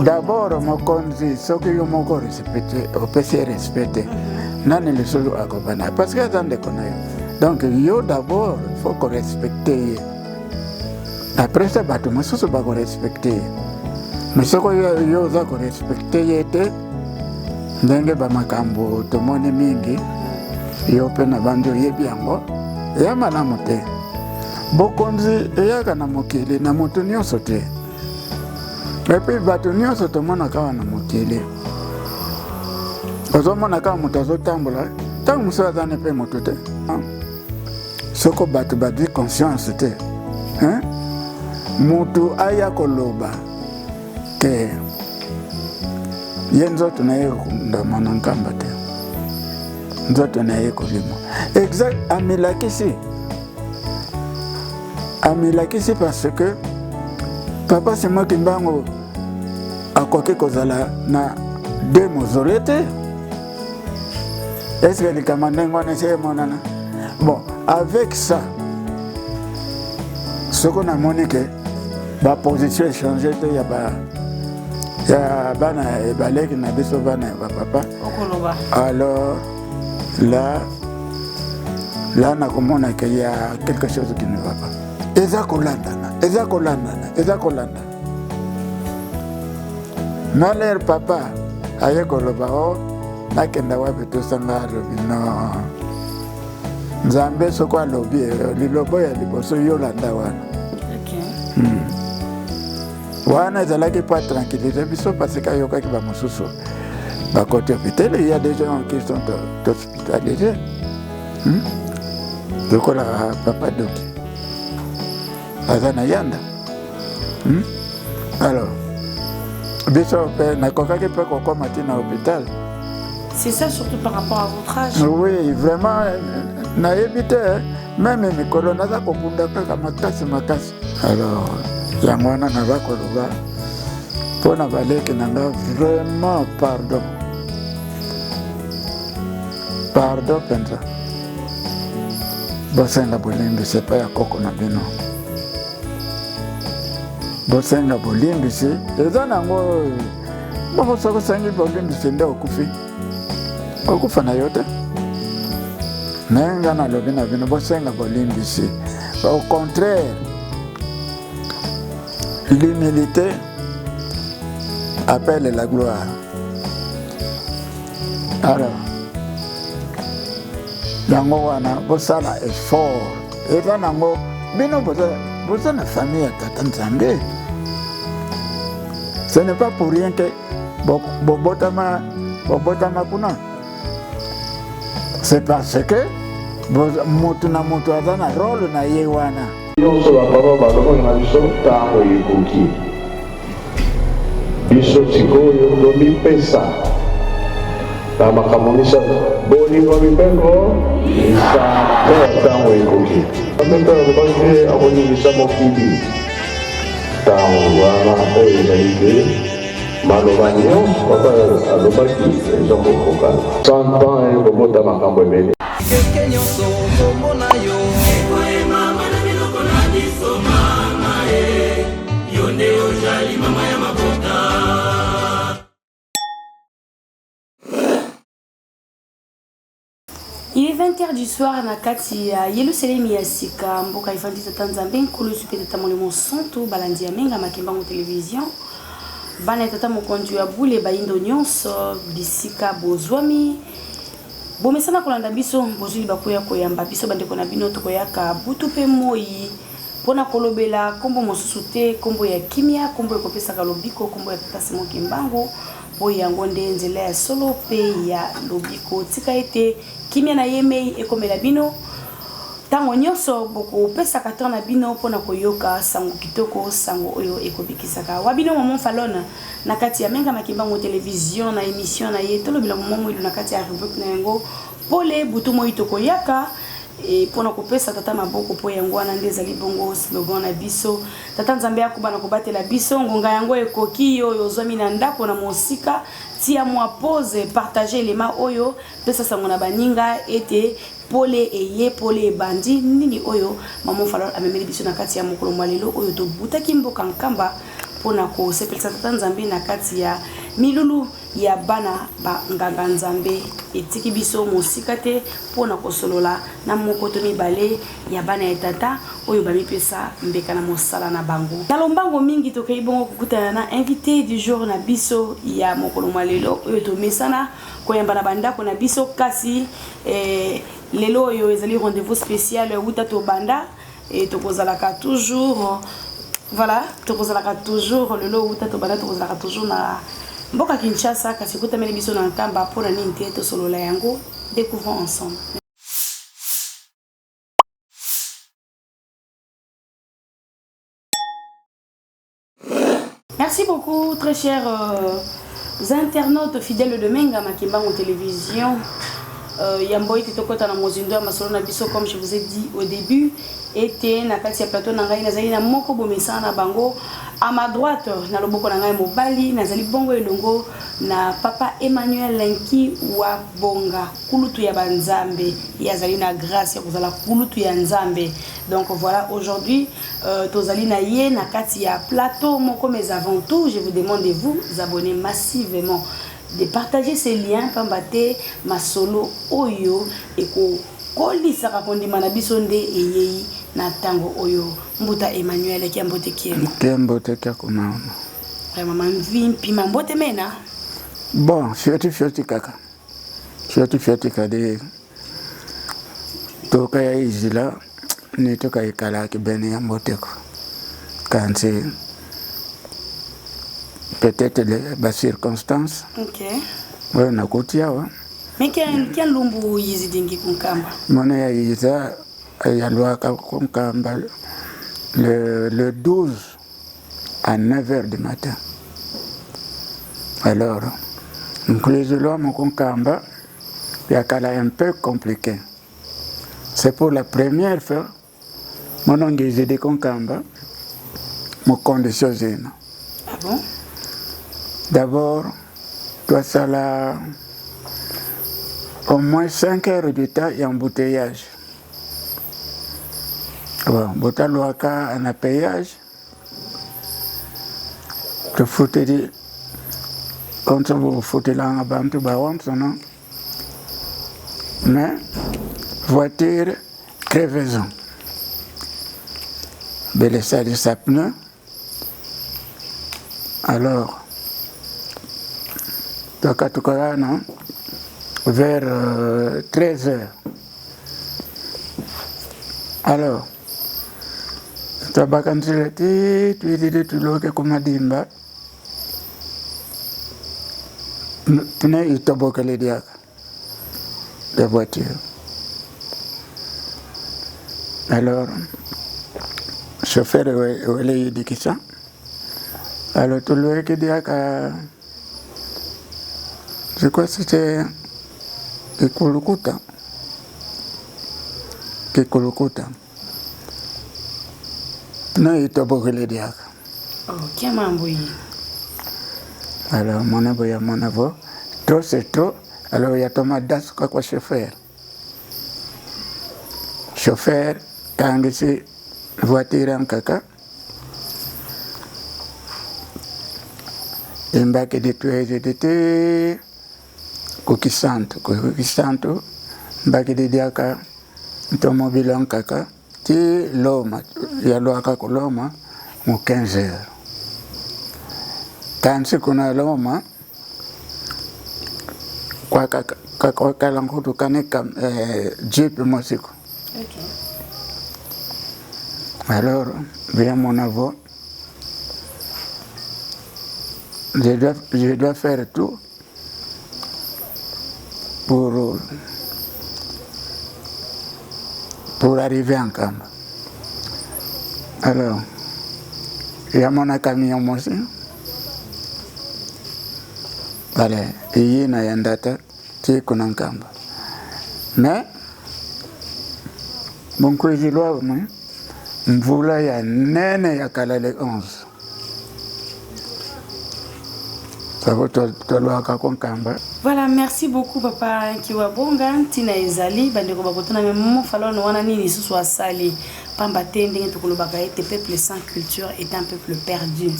D'abord mokonzi soki yo moko respecté opesi respecté nani lisolo akobana parce que attendez konayo donc yo d'abord faut qu'on respecte après ça bato mosusu bako respecter mais soko yo za ko respecter yete ndenge ba makambo tomoni mingi yo pe na bando yebi yango ya malamu te bokonzi eyaka na mokili na moto nyonso te epi bato nyonso tomona kaka na mokili ozomona kaka moto azotambola ntango mosusu azani mpe moto te soko bato bazwi conscience te moto aya koloba te ye nzoto na ye kundama na nkamba te nzoto na ye kolimo exact amilakisi parce que papa c'est moi qui mbango akoki kozala na deux mozole te est-ce que les commandants wana c'est monana bon avec ça ce qu'on a moni que ba position changer te ya bana e baleki na biso bana ba papa okoloba alors là na komona que il y a quelque chose qui ne va pas eza kolanda na leur papa aye koloba o nakenda wapi tosanga alobi no nzambe soko alobi lilobo ya liboso yolanda wana wana ezalaki pas tranquillité biso parce que ayokaki bamosusu bakote hôpital il y a des gens qui sont hospitalisés lokola papa doki aza na yanda alors biso mpe nakokaki mpe kokoma ntina hôpital. C'est ça surtout par rapport à votre âge. Oui vraiment nayebi te même mikolo naza kobunda kaka makasi alors yango wana naza koloba mpo na baleki na nga vraiment pardon mpenza bosenga bolimbisi epai ya koko na bino bosenga bolimbisi eza nango bokosoki osengi bolimbisi nde okufa na yo te naye nga nalobi na bino bosenga bolimbisi au contraire l'humilité appelle la gloire. Alors, yango wana bosala effort. Eza nango bino boza na famille ya Tata Nzambe. Ce n'est pas pour rien que bobotama kuna. C'est parce que motu na motu aza na rôle na ye wana. Nyonso bapapa balongo na biso ntango ekoki biso sikoyo tomipesa na makambo misato bolingo mipengo mpo ya ntango ekoki amempe alobaki akolingisa mokili ntango wana oyo ezali te maloba nyonso papa alobaki eza kokoka 100 ans ekobota makambo ebele keke nyonso komona yo Il est 20h du soir na kati ya Yerusalem ya sika mboka ifandi Tata Nzambe nkolo supe Tata Molimo Santo balandi ya menga makembango télévision bana Tata mokonzi ya bule baindo nyonso bisika bozwami bomesana kolanda biso bozuli bakoya koyamba biso bandeko na bino tokoyaka butu pe moi pona kolobela kombo mosusu te kombo ya kimia kombo ekopesaka lobiko kombo ya Tata Simon Kimbangu po yango nde nzela ya solo pe ya lobiko tika ete kimia na yemei ekomela bino tango nyonso boko pesaka ton na bino pona koyoka sango kitoko sango oyo ekobikisaka wabino Maman Falona na kati ya menga makimbango télévision na émission na ye tolobela momo ilo na kati ya rubrique na yango pole butu moi tokoyaka et pona kopesa tata maboko po yango wana ndezali bongo slogan na biso Tata Nzambe akubana kobatela biso ngonga yango ekoki oyo zomi na ndako na mosika tia moi pause partager les mains oyo pesa sango na baninga ete pole eye pole bandi nini oyo Maman Falona amemeli biso na kati ya mokolo mwalelo oyo to butaki mboka nkamba pona ko sepelisa tata nzambe na kati ya milulu ya bana ba nganga nzambe etiki biso mosika te pona ko solola na moko to mibale ya bana ya tata oyo bamipesa mbeka na mosala na bango na lombango mingi tokei bongo kokutana na invité du jour na biso ya mokolo malelo oyo tomesana koyamba na bandako na biso kasi lelo oyo ezali rendez-vous spécial uta to banda et tokozalaka toujours voilà tokozalaka toujours lelo uta to banda tokozalaka toujours na mboka Kinshasa kasi kutameli biso na nkamba pona nini te to solola yango découvrons ensemble. Merci beaucoup très chers internautes fidèles de Menga Makimbango télévision. Yamboy Titokota na mozindo masolo na biso comme je vous ai dit au début était na kati ya plateau na ngai nazali na moko bomesa na bango à ma droite na loboko na ngai mobali nazali bongo elongo na papa Emmanuel Lenki wa bonga kulutu ya banzambe yazali na grâce ya kozala kulutu ya nzambe. Donc voilà, aujourd'hui tozali na ye na kati ya plateau moko, mais avant tout je vous demande de vous abonner massivement, de partager ces liens pambate masolo oyo eko kolisa kakondima na biso nde eyei na tango oyo mbuta Emmanuel kiambote kiema kiambote kia kuna vraiment mvimpi mambote mena bon fioti kaka fioti kade toka ya izila ni toka ikala kibeni ya mboteko kansi peut-être les circonstances. OK. Ouais, na kotia wa. Mais quel lumbu yizidingi kunkamba? Mona ya yiza ya loi kunkamba le 12 à 9h du matin. Alors, le loi mon kunkamba ya kala un peu compliqué. C'est pour la première fois mon engagé de kunkamba mon condition zina. Ah bon? D'abord, toi, ça là, au moins 5 heures de temps et embouteillage. Bon, Botalouaka, un appayage. Tu foutais dit, quand vous foutez là en bas, tu baron, non? Mais, voiture, crevaison. Belle ça de sa pneu. Alors, non, vers 13h. Alors, tu as bakantilati, tu dis tu l'as comme dimba. Tu n'as eu pas beaucoup de diac de voiture. Alors, chauffeur est dit que ça. Alors, tu l'as dit à. Je crois que c'était Kikulukuta. Non, il t'a beaucoup le diacre. Oh, qui m'a envoyé? Alors, mon avocat, trop c'est trop. Alors, il y a Thomas Das, quoi, chauffeur. Chauffeur, quand c'est voiture en caca. Il m'a dit que Kokisanto, mbaki de diaka, automobile en kaka, ti loma, ya loaka koloma, mo 15 heures. Quand c'est qu'on a loma, kwa kalango kane kam jeep mosiko. OK. Alors, vient mon avocat, je dois faire tout pour arriver en Kamba. Alors, il y a mon camion aussi. Voilà, il y a un data qui est en Kamba. Mais, mon cousin, je voulais y a nene ya kala le 11. Voilà, merci beaucoup papa Kiwabonga, Tina Ezali, bandeko bakotana mais maman fallo no wana nini susu asali. pambate ndenge tokolobaka ete peuple sans culture est un peuple perdu.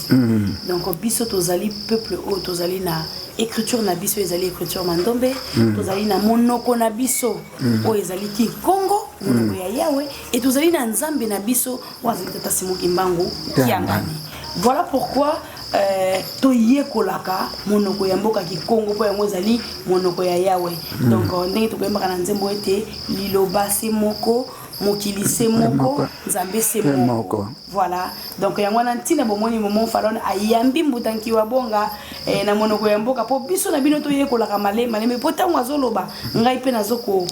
Donc biso tozali peuple o tozali na écriture na biso ezali écriture mandombe, tozali na monoko na biso o ezali ki Congo, monoko ya Yahweh, et tozali na nzambe na biso o azali tata Simon Kimbangu Kiangani. Voilà pourquoi toyekolaka monoko ya mboka ki Congo po yango ezali monoko ya Yahweh. Donc ndenge tokoyembaka na nzembo ete liloba se moko mokili se moko nzambe se moko. Voilà. Donc yango na ntina bomoni moment falon ayambi mbutanki wa bonga na monoko ya mboka po biso na bino toyekolaka maleme po tango azoloba ngai pe nazoko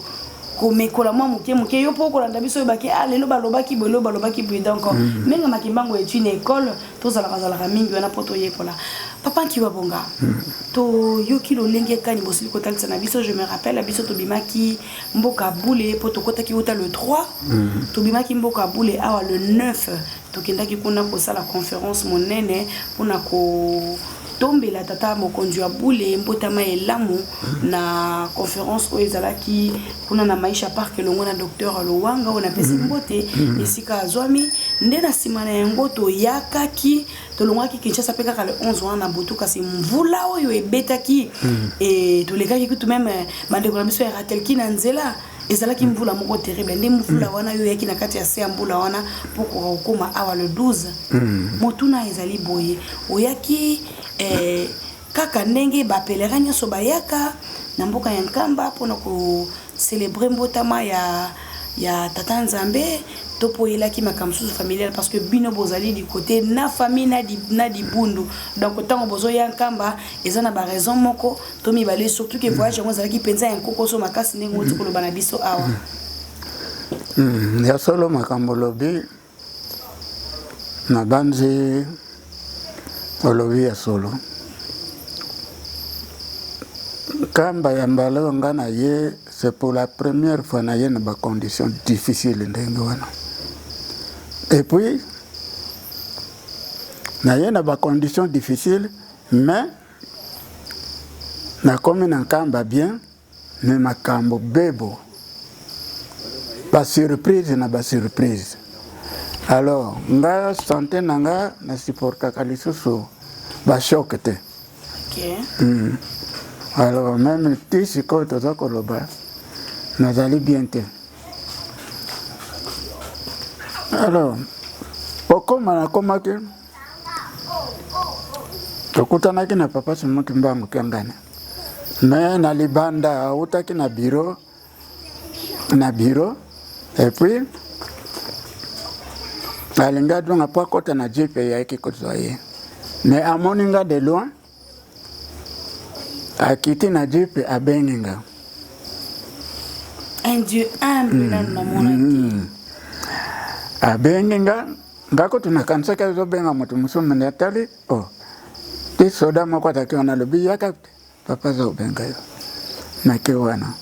komekola mwa muke yo po kolanda biso yebaki lelo balobaki boye donc menga makimbango est une école tozalaka mingi wana po toyekola papa nkiwa bonga to yoki lolenge kani bosili kotalisa na biso. Je me rappelle biso tobimaki mboka bule po tokotaki uta le 3 tobimaki mboka bule awa le 9 tokendaki kuna kosala conférence monene pona ko tombela tata mokonzi ya bule mbotama elamu na conférence oyo ezalaki kuna na Maisha Park elongo na docteur Lowanga ona pesi mbote esika azwami nde na sima na yango toyakaki tolongaki Kinshasa pe kaka le 11 wana na butu kasi mvula oyo ebetaki et tolekaki kutu même bandeko na biso ya ratelki na nzela ezalaki mvula moko terrible nde mvula wana yo yaki na kati ya se mvula wana poko kokoma awa le 12 motuna ezali boye oyaki kaka ndenge ba pèlerin nyonso bayaka na mboka ya Nkamba pona ko célébrer mbotama ya tata Nzambe topo yelaki makamsusu familial parce que bino bozali du côté na famille na di bundu donc tango bozo ya Nkamba ezana ba raison moko to mi balé surtout que voyage ngo zalaki penza ya nkoko so makasi ndenge ngoti ko lobana biso awa ya solo makambo lobi na banzi olobi ya solo Kamba ya mbalo ngana ye c'est pour la première fois na ye na ba conditions difficiles ndenge wana. Et puis na ye na ba conditions difficiles mais na komi na Kamba bien mais makambo bebo ba surprise na ba surprise. Alors nga santé nanga na supporta kalisusu ba choc te. OK. Alors même si quand tu as koloba nazali bien te. Alors pokoma na komaki tokutanaki na papa Simon Kimbangu Kiangani mais na libanda utaki na bureau et puis alinga donga pa kota na JP yaki kozoye mais amoninga de loin akiti na JP abenginga un Dieu humble na monaki abenginga ngako tunakanisa kazo benga mutu musumu ndetali ti soda moko atakiona lobi yaka papa zo benga yo na kiwana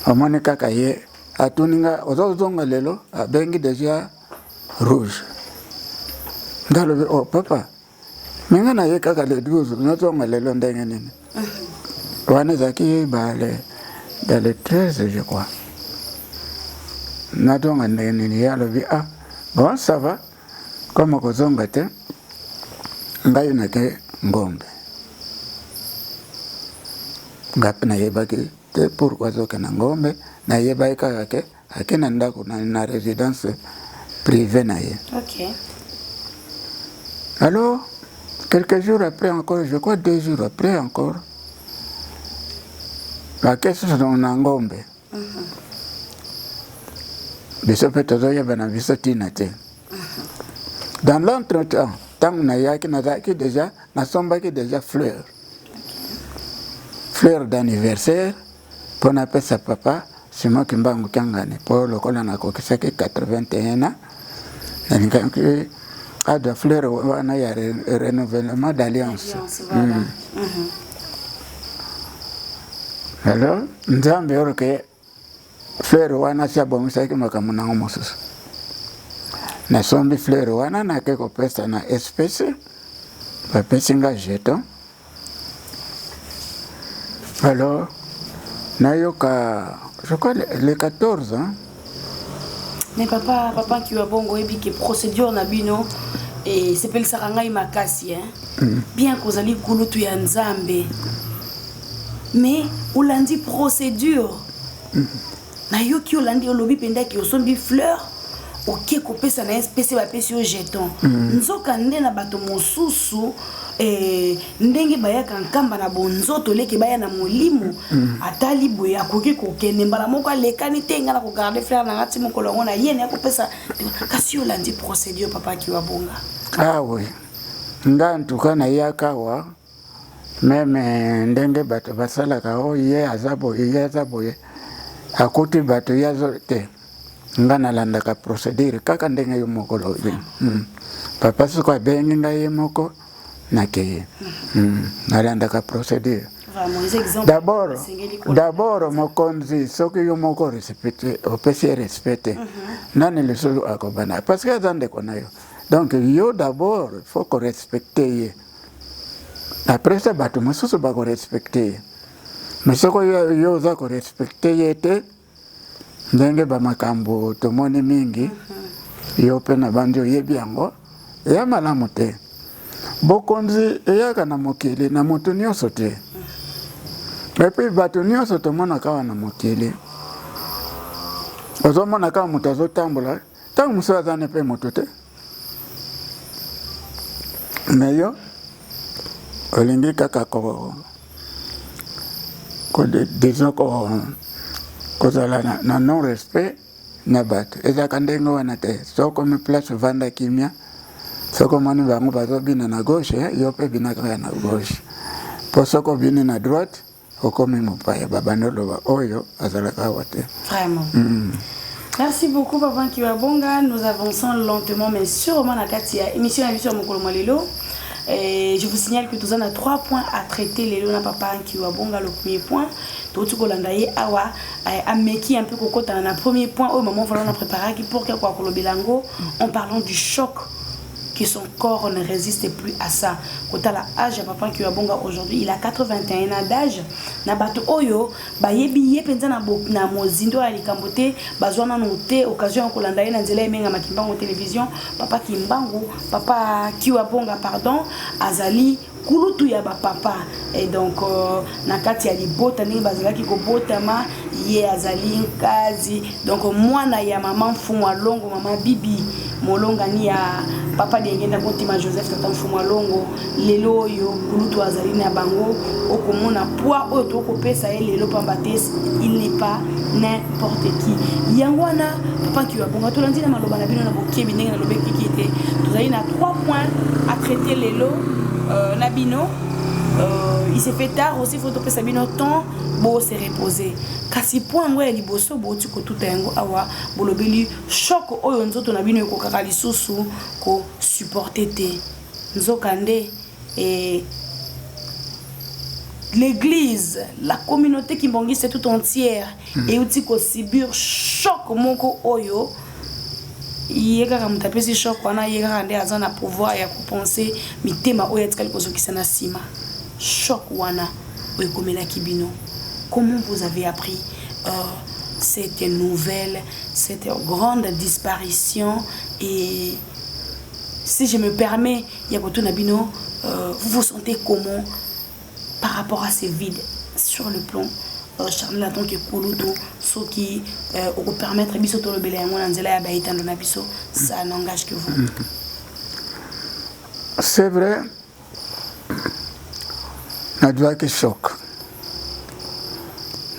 amone kaka ye atuninga ozozonga lelo abengi deja rouge ndalo papa minga na ye kaka le 12 nozonga lelo ndenge nini wana zaki bale dans le 13 je crois nadonga ndenge nini ya lobi bon ça va comme kozonga te ngai na ke ngombe ngapi na yebaki te pourquoi zoke na ngombe na yebaki kaka ke akina ndako na résidence privée na ye. OK. Alors quelques jours après encore, je crois 2 jours après encore, la question de ngombe biso pe tozoyeba na biso tina te. Dans l'entretemps tant na yaki na zaki déjà na sombaki déjà fleur d'anniversaire pour na pesa papa Simon Kimbangu Kiangani pour le kola na kokisaki 81 ans na nganki de fleur wana ya renouvellement d'alliance. Voilà. Alors nzambe yoroke fleur wana sia bomisaki makamuna ngomosusu na sombi fleur wana na ke kopesa na espèce ba pesinga jeton. Alors nayoka je crois le 14 hein Mais papa qui va bon et que procédure na bino et c'est pel saranga makasi hein. Bien que ozali kulutu ya nzambe. Mais olandi procédure. Na yo ki olandi olobi penda ki osombi fleur. Ok kopesa na espèce ba pesi au jeton. Nzoka nde na bato mosusu ndenge bayaka nkamba na bonzoto leke baya na molimo atali boye akoki kokende mbala moko alekani te nga na kogarde frère na ngati moko longo na yene akopesa kasi olandi procédure papa ki wabonga. Ah oui. Nga ntuka na yakawa meme ndenge bato basalaka o ye azaboye akuti bato yazo te nga nalandaka procédure kaka ndenge yo moko lobi. Papa soko abengi nga ye moko nakeye. Nalandaka procédure. D'abord mokonzi soki yo moko respecte opesi respecte nani le solo akobana parce que azande konayo. Donc yo d'abord faut qu'on respecte ye. Après ça bato mosusu ba ko respecter. Mais soko yo za ko respecter ye te ndenge ba makambo tomoni mingi yo pe na banjo yebi yango ya malamu te. Bokonzi eyaka na mokili na moto nyonso te. Epi bato nyonso tomona kawa na mokili. Ozomona kawa moto azotambola ntango mosusu azane mpe moto te. Mais yo olingi kaka disons kozala na non respect na bato ezaka ndenge wana te soko mi place vanda kimia soko mani bango bazobina na gauche yo mpe binaka na gauche po soko bini na droite okomi mopaya babandoloba oyo azalaka awa te. Vraiment. Merci beaucoup papa Kiwabonga. Nous avançons lentement mais sûrement na kati ya émission na biso mokolo malelo. Et je vous signale que nous avons 3 points à traiter les lois papa Kiwabonga. Le premier point, tout ce qu'on a dit awa ameki un peu kokota na premier point au moment où on a préparé pour que quoi bilango en parlant du choc que son corps ne résiste plus à ça. Quand la âge papa Kiwabonga aujourd'hui, il a 81 ans d'âge. Na bato oyo ba yebiye penza na mozindo ya likambote bazwana note occasion ko landa na nzela emenga makimbango télévision papa Kimbangu papa Kiwabonga pardon azali kulutu ya ba papa et donc na kati ya libota ni bazalaki ko botama ye azali kazi donc mwana ya maman Mfumwa Longo maman Bibi molonga ni ya papa dengenda kontima Joseph tata Mfumwa Longo lelo yo kulutu azali na bango okomona poids oyo tokopesa ye lelo pambate il n'est pas n'importe qui yangwana papa Kiwabonga tolandi na maloba na bino na bokebi ndenge na lobeki kite tozali na 3 points à traiter lelo Nabino, il s'est fait tard aussi, il faut que Sabino temps pour se reposer. Kasi point ngwe liboso bo tiko tout yango awa bolobeli choc oyo nzoto Nabino ko kaka lisusu ko supporter te. Nzokande et l'église, la communauté qui bongise tout entière et uti ko subir choc moko oyo. Yega kamtapesi choc wana yega kande azana pouvoir ya kupenser mitema oya tikali kozokisa na sima choc wana oyekomela kibino. Comment vous avez appris cette nouvelle, cette grande disparition et si je me permets yakoto nabino vous vous sentez comment par rapport à ces vides sur le plan charnel tant que kulutu ce qui vous permettre biso to lobele yango na nzela ya baitando na biso ça n'engage que vous. C'est vrai na doit que choc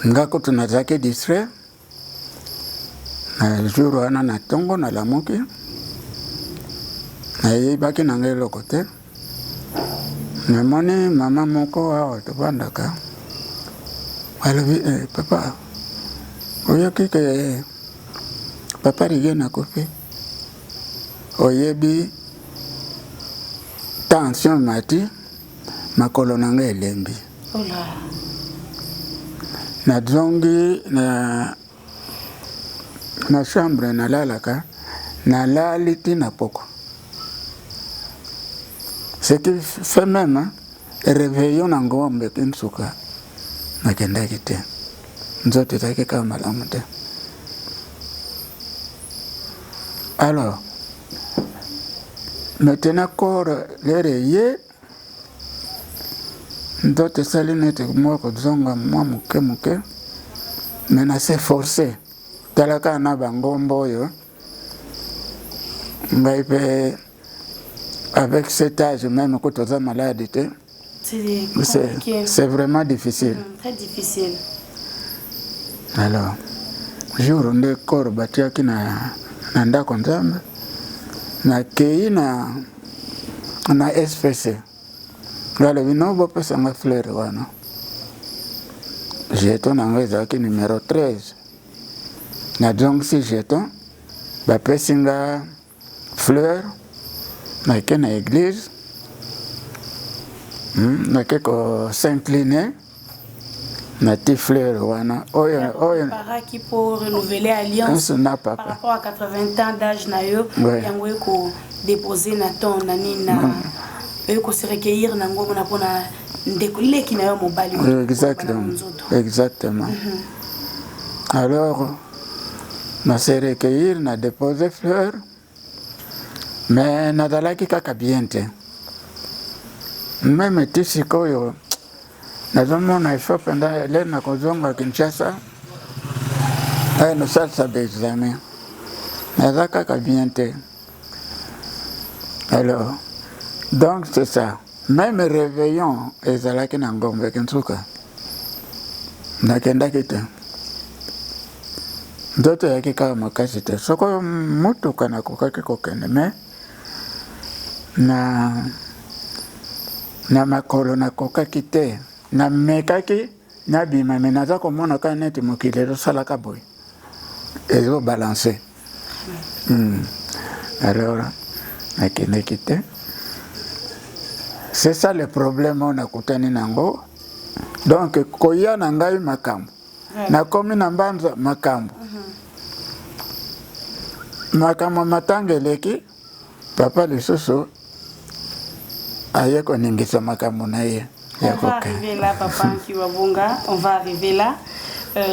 ngako tunazake distrait na jour wana na tongo na lamuki na yebaki na ngelo côté na moni mama moko awa tobandaka alobi papa oyoki ke papa rige na kofi oyebi tension mati makolo nanga elembi na zongi na chambre na lalaka na laliti na poko ce qui fait même réveillon na ngombe kinsuka nakendaki te nzoto ezalaki kaka malamu te Alors, maintenant, corps, les rayés, d'autres salines, moi, mouke, maintenant, c'est forcé. Talaka na bangombo yo. Avec cet âge, même quand on est malade, c'est vraiment difficile. Très difficile. Alors, jour où le corps battu qui n'a pas comme na kei na SPC. Là, le vino va passer en fleur. Jeton en qui numéro 13. Na donc si jeton, va passer en fleur. Na église. Na quelque s'incliner. Na ti fleur wana qui pour renouveler alliance par rapport à 80 ans d'âge na yo yango ko déposer na ton nani na ko se recueillir na ngoma na pona ndekole ki na yo mobali. Exactement. Alors na se recueillir na déposer fleur mais na dalaki kaka bien te même ti sikoyo nazomona ifo penda le na kozonga Kinshasa no salsa d'examen naza kaka bien te. Alors donc c'est ça, même réveillon ezalaki na ngombe kinsuka nakendaki te ndoto yaki kaka makasi te soko motuka nakokaki kokende me na makolo nakokaki te na mekaki na bima me naza komona ka neti mokili ezosalaka boye ezobalanse. Alors nakendeki te. C'est ça le problème on akutani nango. Donc koya na ngai makambo nakomi na mbanza makambo makambo matangeleki papa lisusu aye koningisa makambo na ye. On va arriver là, papa Kiwabonga, on va arriver là.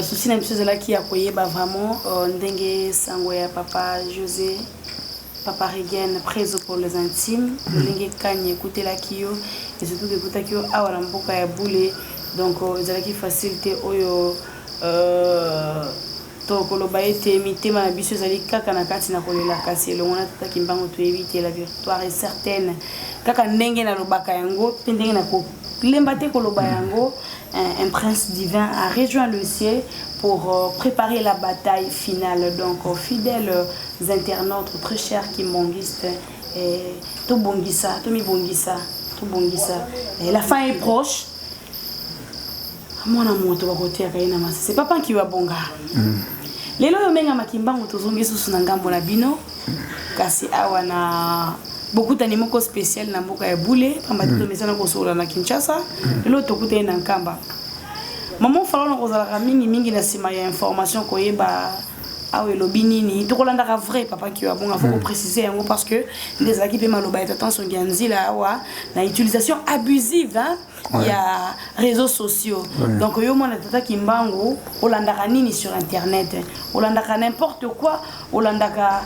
Ceci n'est pas là qui a payé vraiment Ndengue Sangoya, papa José, papa Regen, présent pour les intimes, Ndengue Kanye, écoutez la Kyo, et surtout écoutez Kyo, Awalamboka ya boulé, donc ils ont qui facilité Oyo. Tokoloba ete mitema na biso ezali kaka na kati na kolela kasi elongona tata kimbango to éviter la victoire est certaine kaka ndenge na lobaka yango pe ndenge na ko lemba te koloba yango un prince divin a rejoint le ciel pour préparer la bataille finale. Donc fidèles internautes très chers Kimbongistes to bongisa to mi bongisa to bongisa la fin est proche. Mwana moto wa kotea kaina masa c'est papa Kiwabonga. Lelo yo menga makimbango tozongi susu na ngambo na bino kasi awa na beaucoup d'animaux spécial na mboka ya boulé kamba to mesana ko sola na Kinshasa lelo tokuta na nkamba maman fala na kozala mingi na sima ya information ko yeba awe lobinini to kolanda ka vrai papa Kiwabonga faut préciser yango parce que les équipes maloba et attention nzila awa na utilisation abusive il y a réseaux sociaux. Donc yo mona tata kimbango olandaka nini sur internet olandaka n'importe quoi olandaka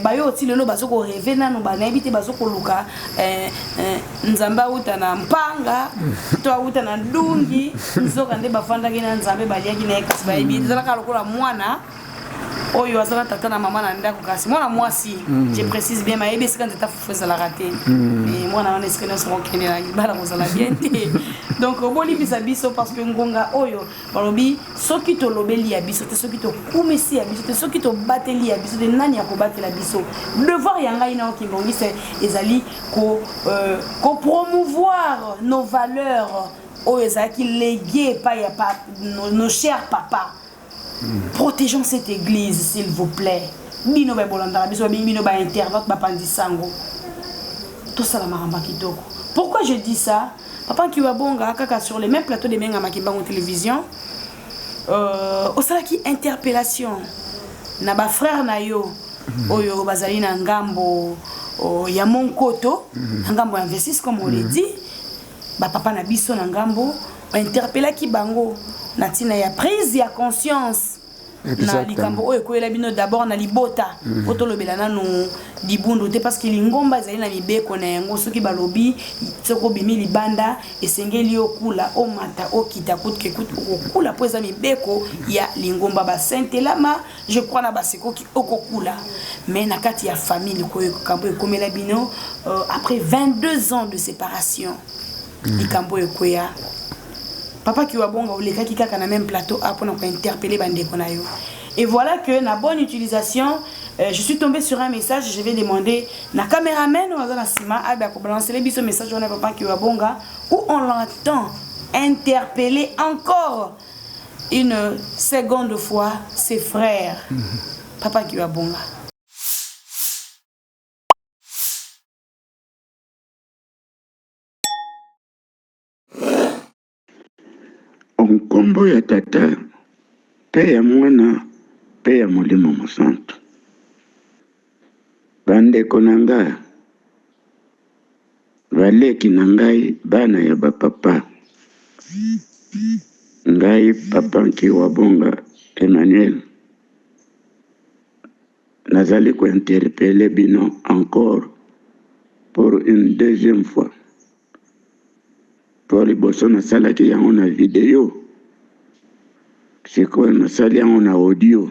bayo ti lelo bazoko rêver nanu banabite bazoko luka nzamba uta na mpanga to uta na dungi nzoka nde bafanda kina nzambe baliaki na ekasi bayibi zalaka lokola mwana oyo azala tata na mama na ndako kasi mwana mwasi je précise bien ma ebe sikante ta fufuza la raté et mwana wana eskena so kende na bala kozala bien te donc boli bisa biso parce que ngonga oyo balobi soki to lobeli ya biso te soki to kumisi ya biso te soki to bateli ya biso te nani ya ko batela biso devoir yanga ina Kimbongi c'est ezali ko promouvoir nos valeurs oyo ezaki légué pa ya pa nos chers papas. Protégeons cette église, s'il vous plaît. Bino ba bolanda biso bino ba internaute ba pandisango. Tout ça la maramba kitoko. Pourquoi je dis ça? Papa Kiwabonga kaka sur les mêmes plateaux de Menga Makimbango télévision. Au salaki interpellation na ba frère na yo oyo bazali na ngambo ya Monkoto, ngambo ya investis comme on l'a dit. Ba papa na biso na ngambo ba interpella ki bango na tina ya prise ya conscience na likambo oyo ekoyela bino d'abord na libota po tolobela nano libundu te parce que lingomba ezali na mibeko na yango soki balobi soki obimi libanda esengeli okula omata okita kutke okokula po eza mibeko ya lingomba basentelama je crois na basekoki okokula mais na kati ya famille koyo kambo ekomela bino après 22 ans de séparation likambo ekoya papa qui wa bonga olekaki kaka na même plateau pour nous interpeller bandeko na yo. Et voilà que na bonne utilisation je suis tombé sur un message, je vais demander na caméraman ou na sima a ko balancer les biso message on a papa qui wa bonga où on l'entend interpeller encore une seconde fois ses frères. Papa qui wa bonga. Nkombo ya tata pe ya mwana pe ya molimo mosantu bandeko na nga baleki na ngai bana ya bapapa ngai papa Nkiwa Bonga Emmanuel nazali ko interpeller bino encore pour une deuxième fois pour liboso nasalaki yango na video sikoyo nasali yango na audio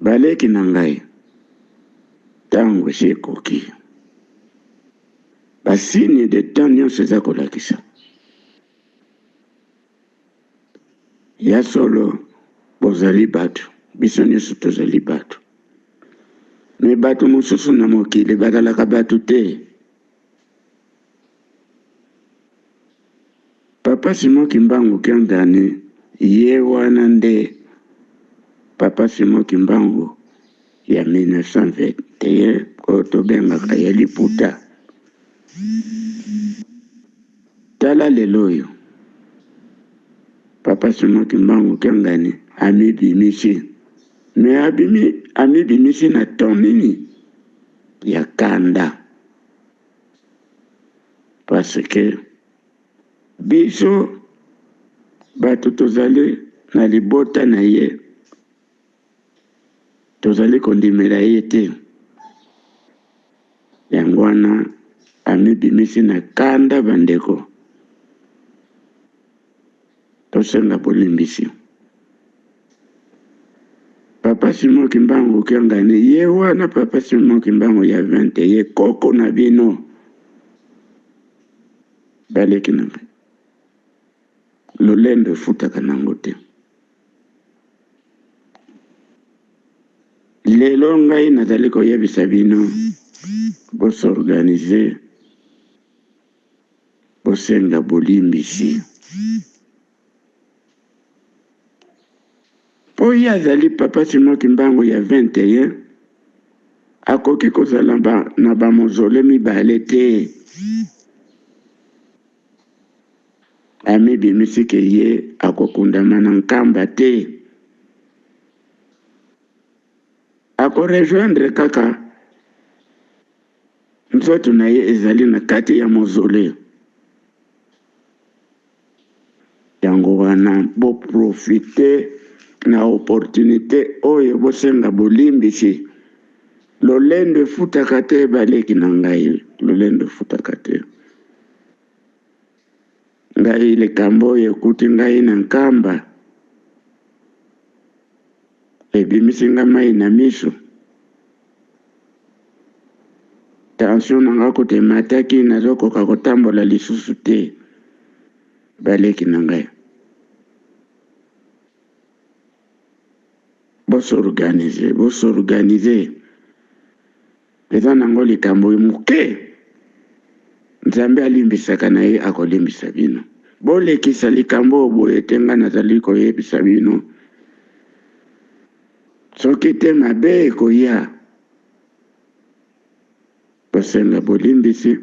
baleki na ngai ntango esi ekoki basini de temps nyonso eza kolakisa ya solo bozali bato biso nyonso tozali bato me bato mosusu na mokili bazalaka bato te. Papa Simon Kimbangu Kiandani ye wana nde Papa Simon Kimbangu ya 1921 ko tobengaka ya liputa tala lelo yo Papa Simon Kimbangu Kiandani amibimisi me amibimisi na tomini ya kanda parce que biso bato tozali na libota na ye tozali kondimela ye te yango wana amibimisi na kanda bandeko tosenga bolimbisi. Papa Simon Kimbangu Kiangani ye wana Papa Simon Kimbangu ya 20 ye koko na bino baleki na lolendo futaka nango te. Lelo ngai nazali koyebisa bino bosorganize bosenga bolimbisi po ye azali Papa Simon Kimbangu ya 21 akoki kozala na bamozole mibale te. Amibimisi ke ye akokundama na nkamba te akorejoindre kaka nzoto na ye ezali na kati ya mozole yango wana bo profite na opportunité oyo bosenga bolimbisi lolendo efutaka te baleki na ngai lolendo efutaka te ngai likambo oyo ekuti ngai na nkamba ebimisi nga mai na miso tension nanga kote mataki nazokoka kotambola lisusu te baleki na ngai bosorganize eza nango likambo moke Nzambe alimbisaka na ye akolimbisa bino bolekisa likambo boye te nga nazali koyebisa bino soki te mabe ekoya bosenga bolimbisi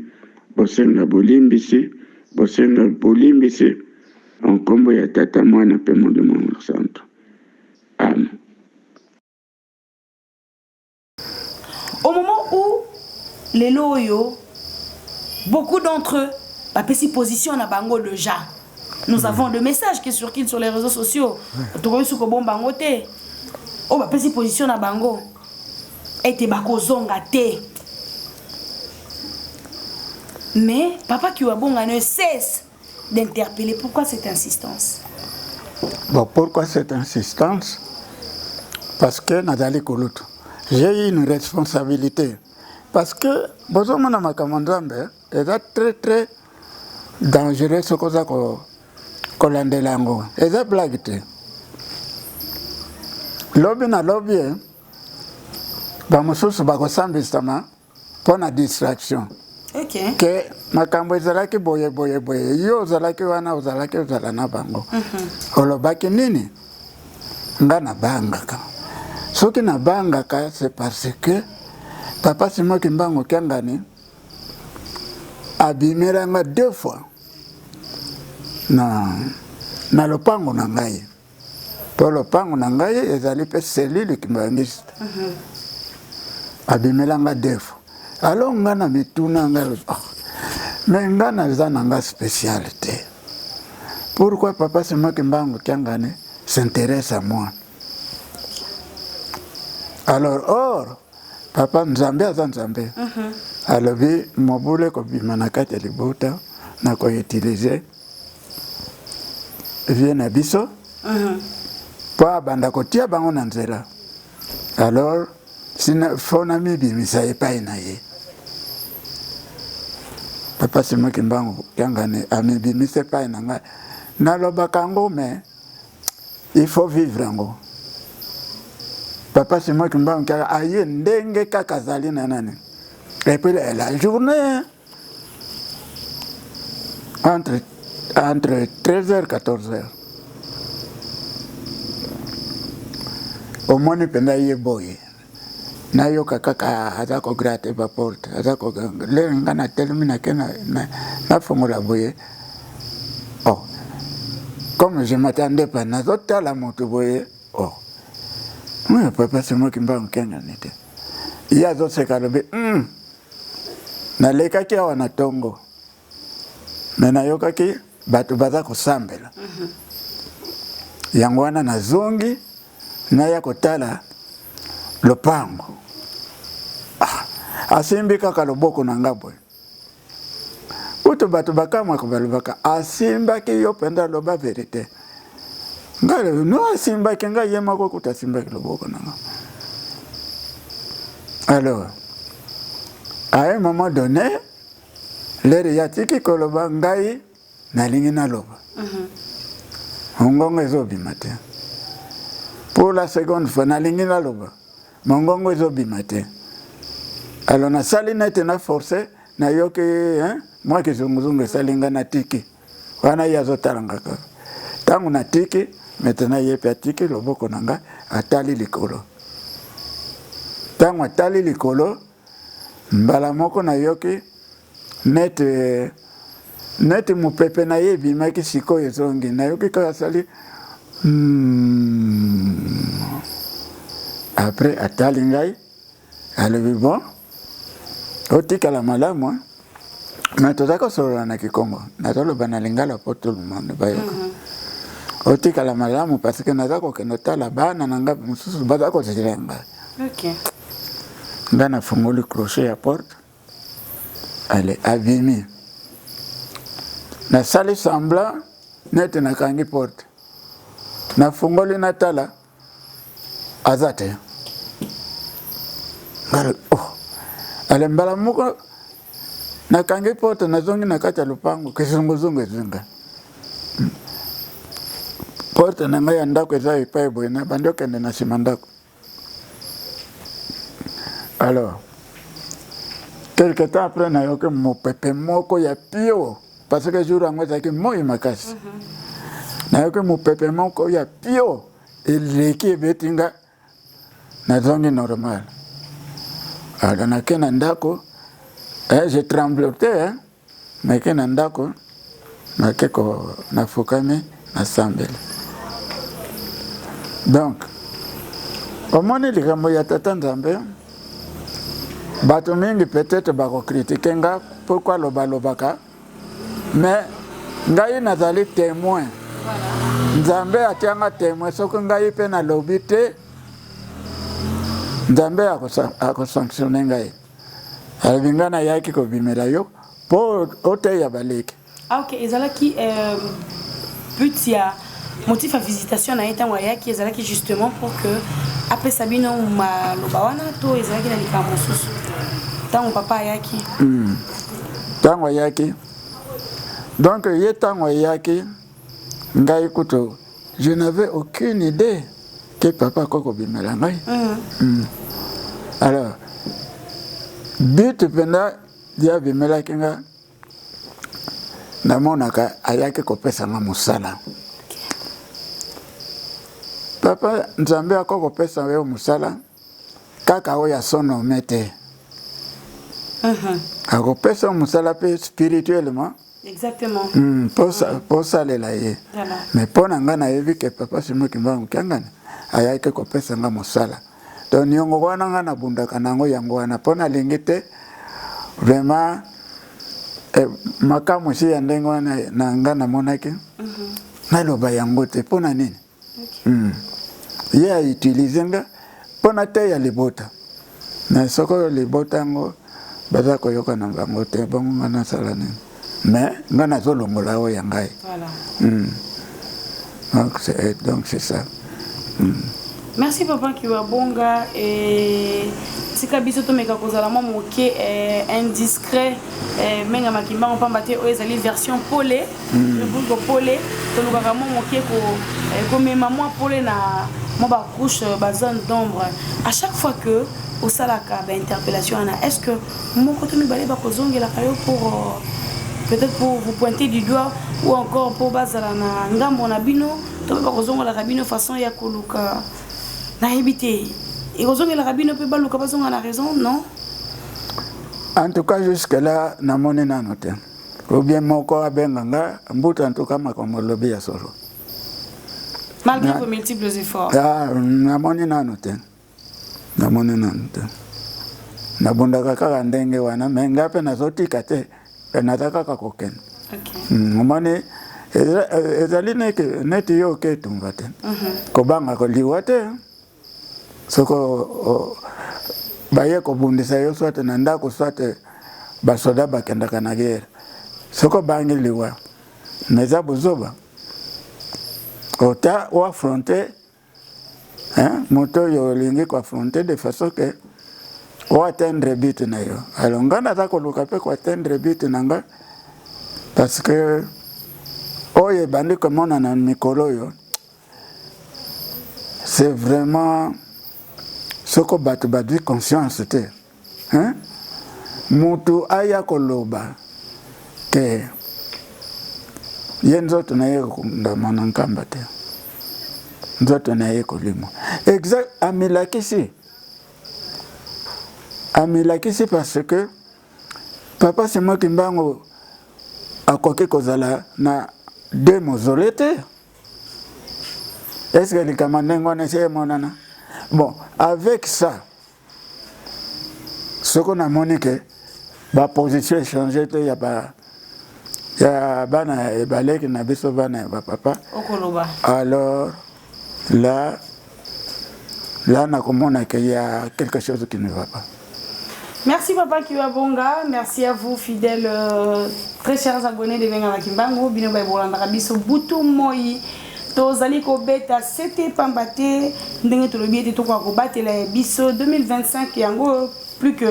nkombo ya tata mwana mpe molimo santo amen. Au moment où les loyaux, beaucoup d'entre eux, la position na bango déjà. Nous avons des messages qui circulent sur les réseaux sociaux. Tu vois ce que bon bango te. Oh bah petite position à bango. Et te bako zonga te. Mais papa qui a bon ne cesse d'interpeller. Pourquoi cette insistance? Bon, pourquoi cette insistance? Parce que Nadali Kouloutou, j'ai une responsabilité. Parce que Bozomo na makamandambe est très très dangereux ce que ça kolandelango. Et ça blague te. Lobby na lobby, bamususu bakosambisama pour la distraction. Ok. Que makambo ezalaki boye boye boye. Yo ozalaki wana ozalaki ozala na bango. Olobaki nini? Nga na bangaka. Soki na bangaka c'est parce que papa Simon Kimbangu Kiangani abimelanga 2 fois na lopango na ngai. Po lopango na ngai ezali pe cellule kimbangiste. Abimelanga 2 fois. Alors nga na mituna nga mais nga na zananga spécialité. Pourquoi papa Simon Kimbangu Kiangani s'intéresse à moi? Alors or papa Nzambe aza Nzambe. Alobi mobule ko bimana kati libota na ko utiliser viena biso. Pa banda ko tia bango na nzela. Alors sina fona mi bimisa epai na ye. Papa Simon Kimbangu Kiangani ami bimisa epai na nga. Na lobaka ngo mais il faut vivre ngo. Papa Simon Kimbangu Kiangani aye ndenge kaka zali na nani. Et puis la journée entre 13h et 14h. Au moins penda ye boye. Na yo kaka azako gratte ba porte. Azako le ngana termina kena na fongola boye. Oh. Comme je m'attendais pas na zota la moto boye. Oh. Oui, papa Simon Kimbangu Kiangani. Il y a d'autres sekalobe. Na lekaki awa na tongo. Mais na yokaki batu baza kosambela. Yango wana na zongi na ya kotala lopango. Asimbi kaka loboko na ngabwe. Uto batu bakama kubalubaka asimba ki yo penda loba verite. Ngale no asimba ki nga yema ko kutasimba ki loboko na ngabwe. Alors à un moment donné, l'air yatiki koloba ngai na lingi na loba. Mongongo ezobi matin. Pour la seconde fois na lingi na loba. Mongongo ezobi matin. Alors na sali na tena forcé na yoki moi que zunguzungu salinga na tiki. Wana yazo talangaka. Tangu na tiki maintenant yepe tiki loboko nanga atali likolo. Tangu atali likolo mbala moko na yoki net mupepe na ye bimaki siko ezongi na yoki ka sali après atali ngai alobi bon otika la malamu mais tozaka solola na Kikongo nazoloba na lingala po tout le monde bayoka otika la malamu parce que nazako kenotala bana nanga mususu bazako zilenga. Ok. Ngana fungoli crochet à porte. Elle est abîmée. Na sali semblant net na kangi porte. Na fungoli natala azate. Ngalo oh. Ale mbala muko na kangi porte na zongi na kata lupango kizunguzungu ezinga. Porte na ngaya ndako eza ipai boye na bandoka na simandako. Alors, quelque temps après, na yoke mo pepe moko ya pio parce que jour ango zaki moi makasi. Na yoke mo pepe moko ya pio eleki betinga na zongi normal. Alors na kena ndako je tremblotais mais kena ndako na keko na fukami na sambele. Donc, au moins les gambo ya tata Nzambe bato mingi peut-être bako critiquer nga pourquoi loba lobaka mais ngai nazali témoin nzambe atianga témoin soki ngai mpe nalobi te nzambe akosanctionne ngai alobi ngai nayaki kobimela yo mpo oteya baleki. Ah ok, ezalaki but ya motif ya visitation na ye ntango ayaki ezalaki justement pour que apesa bino maloba wana to ezalaki na likambo mosusu ntango papa ayaki? Ntango ayaki donc ye ntango ayaki ngai kutu je n'avais aucune idée que papa akoki kobimela ngai. Alors but mpenza ye abimelaki nga namonaka ayaki kopesa nga mosala. Papa nzambe akoki kopesa yo mosala kaka oyo asonome te. Akopesa mosala mpe spirituellement. Exactement. Pour salela ye. Mais mpo na nga nayebi ke papa Simoki Mbangu Kiangani ayaki kopesa nga mosala. Donc niongo wana nga nabundaka nango yango wana mpo nalingi te vraiment makambo si ya ndenge wana na nga namonaki naloba yango te mpo na nini. Ye autilize nga mpo na te ya libota na soko libota yango baza koyoka na bango te bongo nga nasala nini mais nga nazolongola oyo ya ngai. Donc c'est ça. Merci papa Kiwabonga et tika biso to meka kozala mo moke indiscret menga makimba on pamba te o ezali version polé le bungo polé to lukaka mo moke ko mema moi polé na mo ba couche ba zone d'ombre à chaque fois que au salaka ba interpellation ana est-ce que mon côté mi balé ba kozongela kayo pour peut-être pour vous pointer du doigt ou encore pour bazala na ngambo na bino to ba kozongola kabino façon ya koluka na habité et kozongela kabino pe baluka bazonga na raison non. En tout cas jusque là na moni na note ou bien moko abenganga mbuta en tout cas makomo lobi ya solo malgré vos multiples efforts. Na moni na note na moni na note na bundaka kaka ndenge wana menga pe nazotika te nataka koken. Okay. Mane ezali neti yo ke tumba te. Kobanga ko liwa te. Soko baye ko bundisa yo swate na ndako swate basoda bakenda kana guerre. Soko bangi liwa. Meza buzoba. Ota o affronter moto yo lingi ko affronter de façon que o atteindre but na yo. Alors ngana za ko luka pe ko atteindre but nanga parce que oye bandi comme on a mikolo yo c'est vraiment ce que batu badi conscience te mutu aya koloba ke yenzoto na ye ndamana nkamba te nzoto na ye kolimo exact amilakisi parce que papa Simoki Mbangu akoki kozala na deux mausolées te. Est-ce que les commandants ont essayé monana? Bon, avec ça, ce qu'on a moniqué, la position changée, il y a bana et balé qui n'a pas bana et papa. Alors là, on a compris qu'il y a quelque chose qui ne va pas. Merci Papa Kiwabonga, merci à vous fidèles, très chers abonnés de Venga Makimbango, bino bay bolanda biso butu moi. Tozali ko beta c'était pambate ndenge to lobi to ko batela biso 2025 yango plus que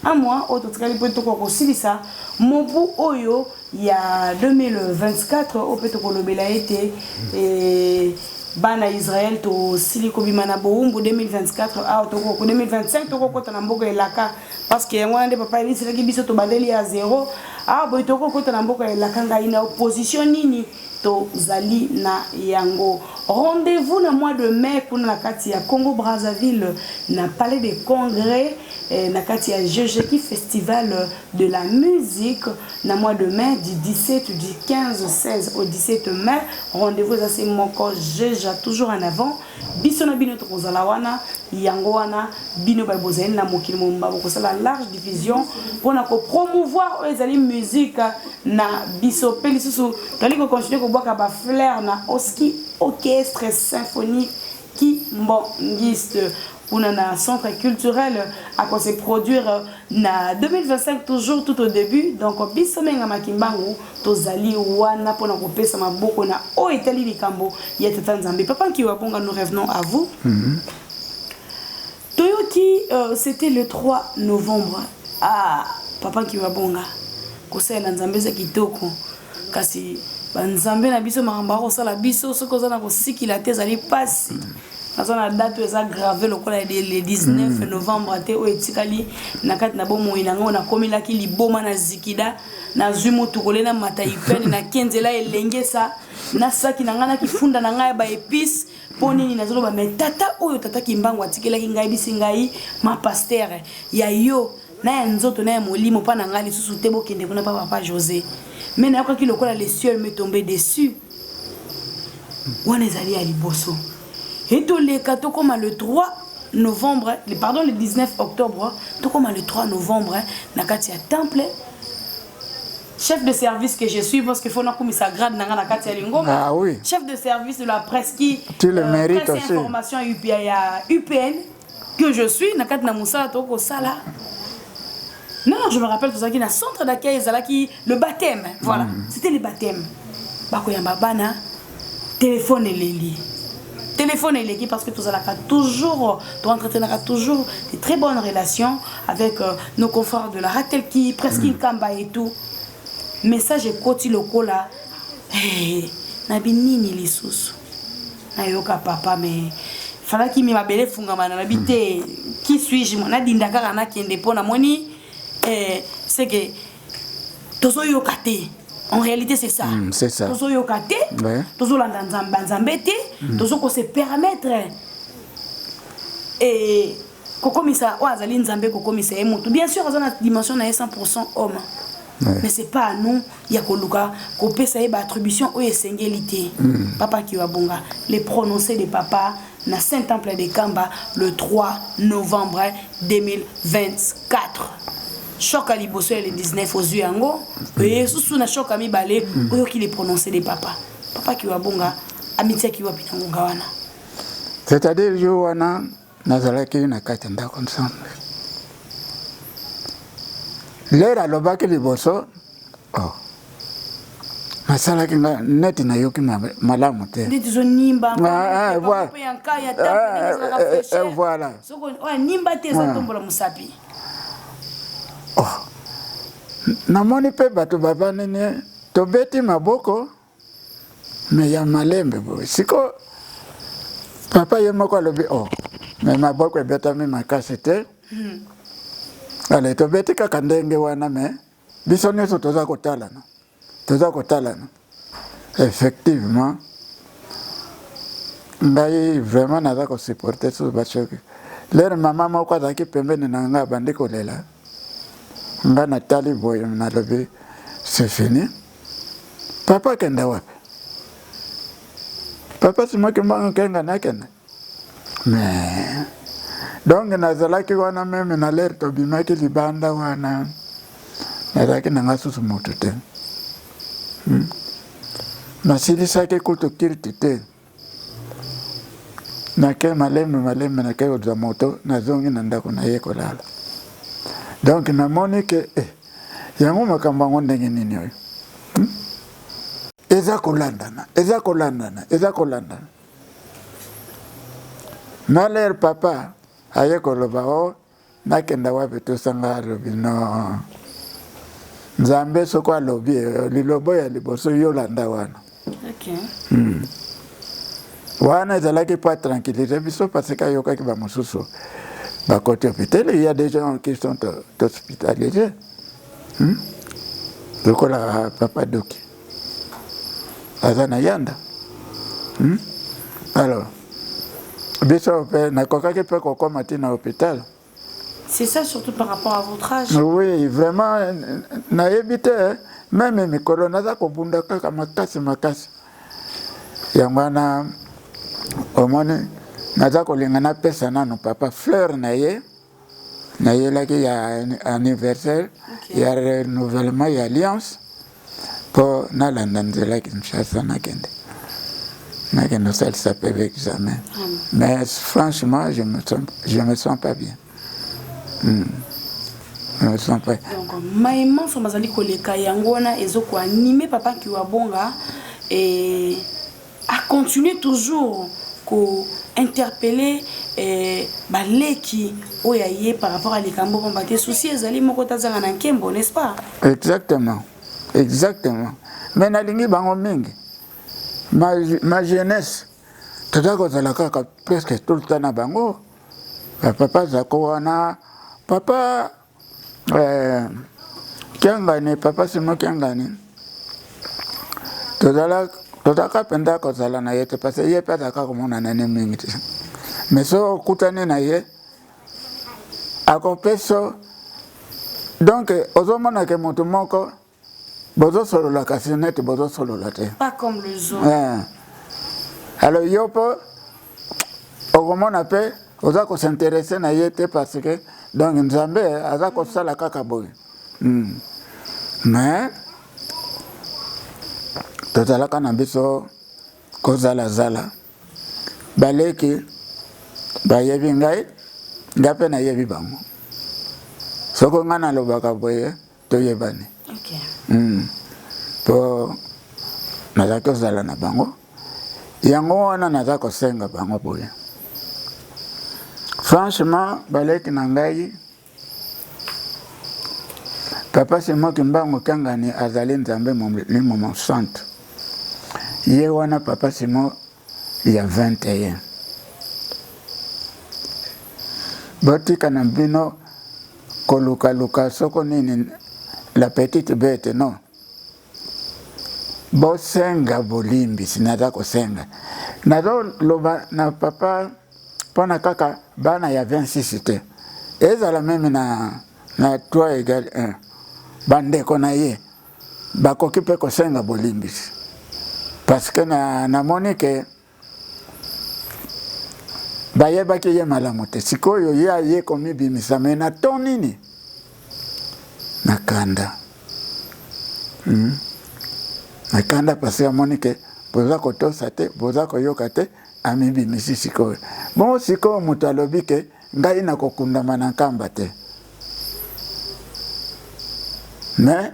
un mois auto tsali po to ko silisa mobu oyo ya 2024 au peto ko lobela été et bana Israël to siliko bimana boumbu 2024 a to ko 2025 to ko kota na mboka elaka parce que yango ande papa ili silaki biso to bandeli ya 0 a boy to ko kota na mboka elaka ngai na opposition nini to zali na yango. Rendez-vous le mois de mai pour la kati ya Congo Brazzaville na palais des congrès nakati ya Jejeki Festival de la musique na mois de mai du 17 du 15 16 au 17 mai. Rendez-vous à ces moko Jeja toujours en avant. Biso na bino tokozala wana yango wana bino ba bozali na mokili momba ko la large diffusion pour na ko promouvoir ezali musique na biso peli susu tali ko continuer ko boka ba fleur na oski orchestre symphonique qui mbongiste pour na centre culturel à quoi se produire na 2025 toujours tout au début donc biso menga makimbangu tozali wana pour na ko pesa maboko na o etali likambo ya tata Nzambe. Papa Kiwabonga, nous revenons à vous. Toyoki, c'était le 3 novembre. Ah, Papa Kiwabonga. Kosela Nzambe za kitoko. Kasi Nzambe na biso maramba ko sala biso soko za na ko sikila te zali pasi. La date est gravée le 19 novembre o etikali na kati na bomo inango na komila ki liboma na zikida na zumo tukole na mataipene na kenzela elenge sa na saki na ngana kifunda na ngai ba épice poni na zolo ba metata oyo tata kimbango atikela ki ngai bisi ngai ma pasteur ya yo na ya nzoto na ya molimo pa na ngali susu tebo kende kuna papa José mais na yoka ki lokola les cieux me tomber dessus wana ezali ya liboso. Et tout les cas, comme le 3 novembre, pardon, le 19 octobre, tout comme le 3 novembre, Nakatia Temple, chef de service que je suis, parce qu'il faut que ça grade Nakatia Lingoma. Ah oui. Chef de service de la presse qui. Tu le mérites aussi. Information UPN que je suis, Nakatia Moussa Toko Sala. Non, je me rappelle tout ça qui est centre d'accueil, le baptême. Voilà, c'était le baptême. Bakoyamba Bana, téléphone et Lili. Téléphone et l'équipe parce que tu as toujours, tu entretiendras toujours des très bonnes relations avec nos confrères de la Ratel qui presque une kamba et tout. Message est côté local là. Nabi nini lisusu. Na yoka papa mais fala ki mi mabele funga mana nabite qui suis-je mon adinda kaka na kende pona moni c'est que tozo yokate. En réalité, c'est ça. C'est ça. Tozo yokate, tozo landanzambete, tozo ko se permettre et kokomisa wazali nzambe kokomisa emutu. Bien sûr, dans la dimension na 100% homme. Mais c'est pas à nous ya koluka ko pesa e ba attribution o esengélité. Papa Kiwabonga, les prononcés de papa na Saint-Temple de Kamba le 3 novembre 2024. Choc à Liboso le 19 aux yeux yango et sous na choc à mi balé oyo qui les prononcer des papa Kiwabonga amitié Kiwapina wana c'est-à-dire yo wana nazalaki na kati ndako ensemble lera lobaki Liboso oh masalaki neti na yoki malamu te ndi zonimba voilà soko nimba te za tombola musapi. Oh, namoni pe bato babanene tobeti maboko me ya malembe boy siko papa ye moko alobi oh me maboko ebetami makasi te ale tobeti kaka ndenge wana me biso nyonso toza kotalana effectivement ngai vraiment naza kosupporte so bachoki lere mama moko azalaki pembeni na nga bandi kolela nga natali boye nalobi c'est fini papa kenda wapi papa simoki mbango kenga nakenda mais donc nazalaki wana meme na lere tobimaki libanda wana nazalaki nanga susu motu te nasilisaki kutu kiriti te nake malembe nake ozwa moto nazongi na ndako na ye kolala. Donc namoni ke yango makambo ngo ndenge nini oyo eza kolandana na ler papa aye koloba o nakenda wapi tosanga alobi no Nzambe soko alobi lilobo ya liboso yolanda wana wana ezalaki pas tranquillité biso parce que yokaki ba mosusu bah, côté hôpital, il y a des gens qui sont hospitalisés. Donc, la papa Doki. Azana Yanda. Alors, biso na kokaki pe koko matina hôpital. C'est ça surtout par rapport à votre âge. Oui, vraiment, naïbité, même mes colonnes, kobunda kaka makasi. Yangwana, au moins, naza kolingana pesa nano papa fleur naye là qu'il y a un anniversaire, il y a renouvellement, il y a alliance pour nalandanzela Kinshasa nakende. Nakende ça il s'appelle examen. Mais franchement, je me sens pas bien. Je me sens pas. Donc maïman so mazali koleka yangona ezoko animer papa qui wa bonga et à continuer toujours ko interpeller baleki oyaye par rapport à likambo pamba te souci ezali moko tazanga na nkembo, n'est-ce pas? Exactement. Mais nalingi bango mingi. Ma jeunesse tadako zalaka presque tout le temps na bango. Papa zakowana papa kiangani papa simo kiangani. Todaka penda kozala na yete parce que yepe ataka komona nene mingi. Mais so kutane na ye akopeso donc ozomona ke moto moko bozo solo la casinette bozo solo la te. Pas comme le zoo. Alors yopo okomona pe oza ko s'intéresser na yete parce que donc nzambe aza ko sala kaka boy. Mais tozalaka na biso kozala zala baleki bayebi ngai ngape na yebi bango soko ngana lobaka boye toyebani. Po nazaki kozala na bango yango wana naza kosenga bango boye. Franchement baleki na ngai papa Simo Kimbangu Kiangani azali nzambe mon centre. Ye wana papa Simo il y a 21. Botika na bino koluka soko nini la petite bête non. Bosenga bolimbi sinaza kosenga. Nazo loba na papa pona kaka bana ya 26 te. Ezala même na 3 égale 1. Bandeko na ye bakoki pe kosenga bolimbi. Parce que na monike bayebaki ye malamu te sikoyo ye aye komibimisa me na to nini nakanda nakanda parce que amonike boza kotosa te boza koyoka te amibimisi sikoyo bon sikoyo moto alobi ke ngai nakokundama na nkamba te mais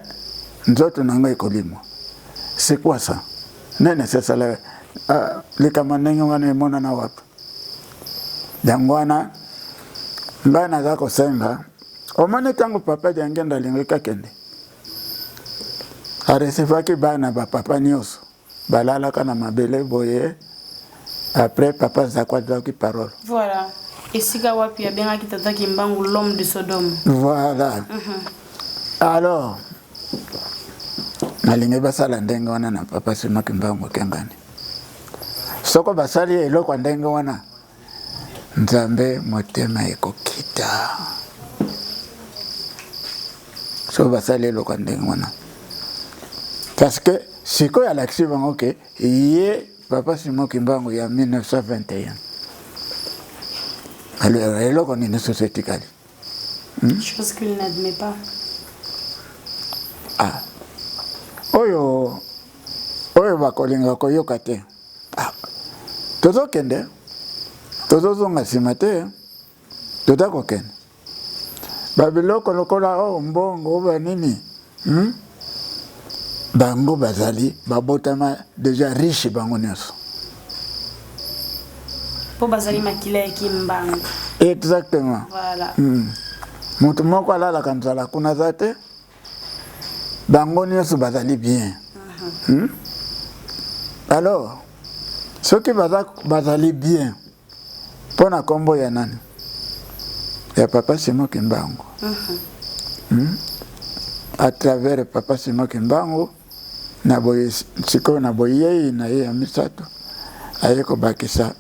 nzoto na ngai kolimwa. C'est quoi ça? Nene sasa le likama ndenge wana emona na wapi jangwana ngai naza kosenga omane tango papa jangenda lingika kende aresevaki bana bapapa nyonso balalaka na mabele boye après papa zakwazaki parole. Voilà. Esika wapi abengaki tata Kimbangu l'homme de Sodome. Voilà. Alors nalingi basala ndenge wana na papa Simo Kimbangu Kiangani soko basali eloko ndenge wana nzambe motema ekokita so basali eloko ndenge wana parce que siko ya laksi bango ke ye papa Simo Kimbangu ya 1921 alors eloko nini société kali chose qu'il n'admet pas. Oyo bakolinga koyoka te. Tozokende. Tozozonga nsima te. Tozakokende. Babiloko lokola mbongo banini. Bango bazali babotama déjà riche bango nyonso. Po bazali makila ya Kimbangu. Exactement. Voilà. Mutu moko alalaka nzala kuna za te. Bango nyonso bazali bien. Alors, ceux qui bazali bien, pona kombo ya nani? Ya papa Simo Kimbangu. À travers papa Simo Kimbangu, na boye siko na boye na ye ya misato. Ayeko bakisa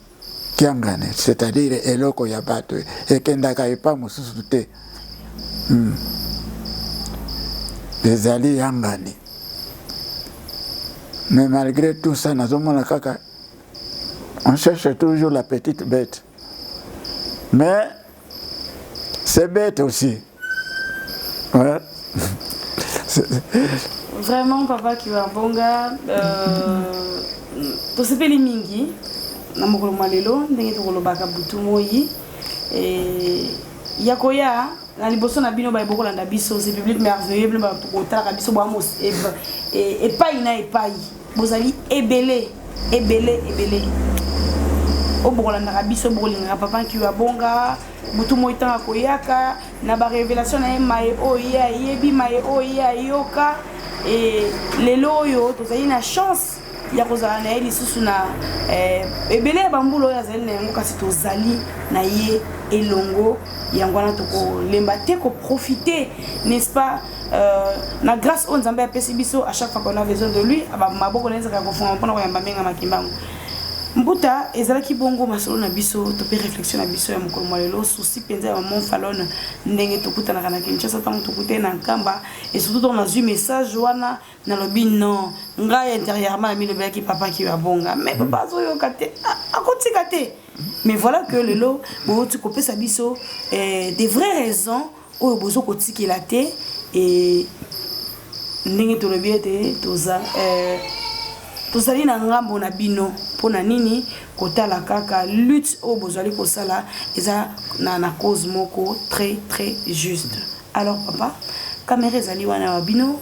Kiangani, c'est-à-dire eloko ya bato ekendaka epa mususu te. ezali yangani. Mais malgré tout ça, on cherche toujours la petite bête. Mais c'est bête aussi. Ouais. Vraiment, papa Kiwabonga, to sepeli mingi, na mokolo malelo, ndenge to kolobaka butu moyi, yakoya, na liboso na bino ba ebokola na biso, c'est public merveilleux, ba kotala biso ba mos epai na epai, bozali ebele. Obokola na biso bolinga papa Kiwabonga, butu moyi tanga koyaka, na ba révélation na maye oya, yebi maye oya yoka. Et les loyaux, tu as une chance. Il y a des gens na ebele bambulo ya zali na yango kasi tozali na ye elongo yangwana toko lemba te ko profiter, n'est-ce pas, na grâce au Nzambe apesi biso à chaque fois qu'on a besoin de lui aba maboko neza ka kofunga mpona ko yamba menga makimbango. Mbuta ezalaki bongo masolo na biso to pe réflexion na biso ya mokolo malelo souci penza ya maman Falone ndenge tokutana kana Kinshasa tango tokute na Nkamba et surtout on a eu message wana na lobi non ngai intérieurement na milo ki papa Kiwabonga mais papa zoyo kate akotika te. Mais voilà que lelo bo tu kopesa biso des vraies raisons o bozo kotikela te et ndenge to lobi te toza tozali na ngambo na bino pona nini kotala kaka lutte au bozali kosala eza na cause moko très juste. Alors papa caméra ezali wana wa bino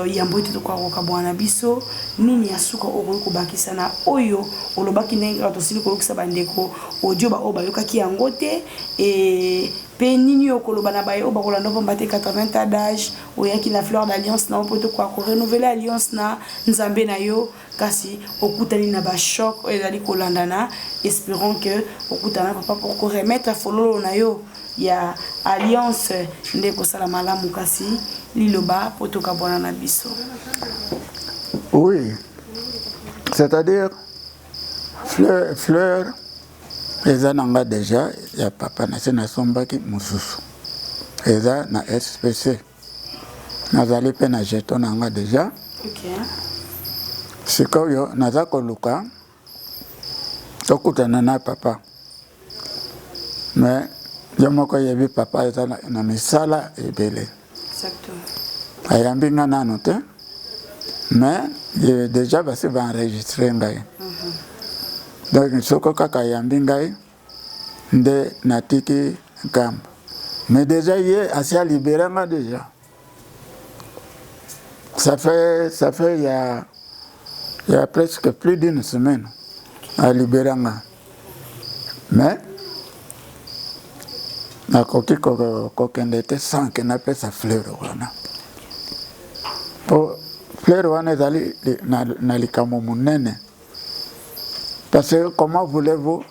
yambo ete tokoka bwana biso nini asuka okoki kobakisa na oyo olobaki ndenge tosili kolokisa bandeko audio ba oyo bayokaki yango te pe nini okoloba na baye obakolanda pomba te 80 ans d'âge oyaki na fleur d'alliance na opoto kwa ko renouveler alliance na Nzambe na yo kasi okutani na ba choc ezali kolandana. Espérons que okutana papa pour ko remettre fololo na yo ya alliance ndeko sala malamu kasi liloba potoka bwana na biso. Oui, c'est-à-dire fleur eza nanga déjà ya papa na sena sombaki mususu eza na SPC nazali pe na jeton nanga déjà. Okay. Sikoyo naza koluka tokutana na papa mais yo moko yebi papa eza na misala ebele. Exactement. Ayambi nga nano te mais déjà basi ba enregistrer ngai. Donc soko kaka yambi ngai nde natiki Nkamba. Mais déjà hier asia libéré nga déjà. Ça fait il y a presque plus d'une semaine à libérer nga. Mais nakoki kokende te sans que napesa fleur wana. Po fleur wana ezali na likamo munene. Parce que comment voulez-vous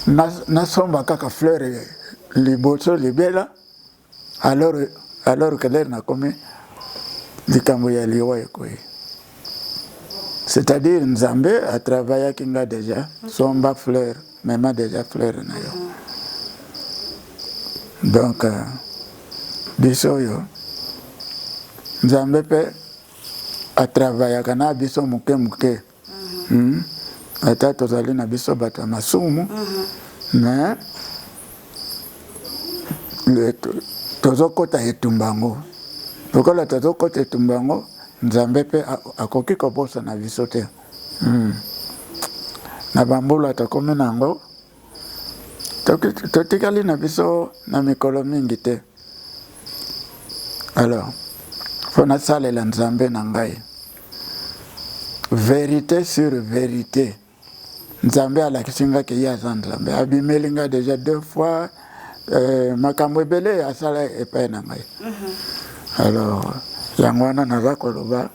nasomba kaka fleur liboso libela alors que l'air n'a commis likambo ya liwa ekoyi. C'est-à-dire Nzambe a travaillé kinga déjà somba fleur même déjà fleur na yo. Donc biso yo Nzambe pe a travaillé kana biso muke. Ata tozali na biso bata masumu mais tozokota etumbango pokola tozokota etumbango Nzambe pe akoki kobosa na biso te na bambolo atakomi nango totikali na biso na mikolo mingi te. Alors fo nasalela Nzambe na ngai vérité sur vérité. Nzambe alakisinga ke ya Nzambe abimelinga déjà 2 fois makambo ebele asala epai na ngai. Alors yango wana naza koloba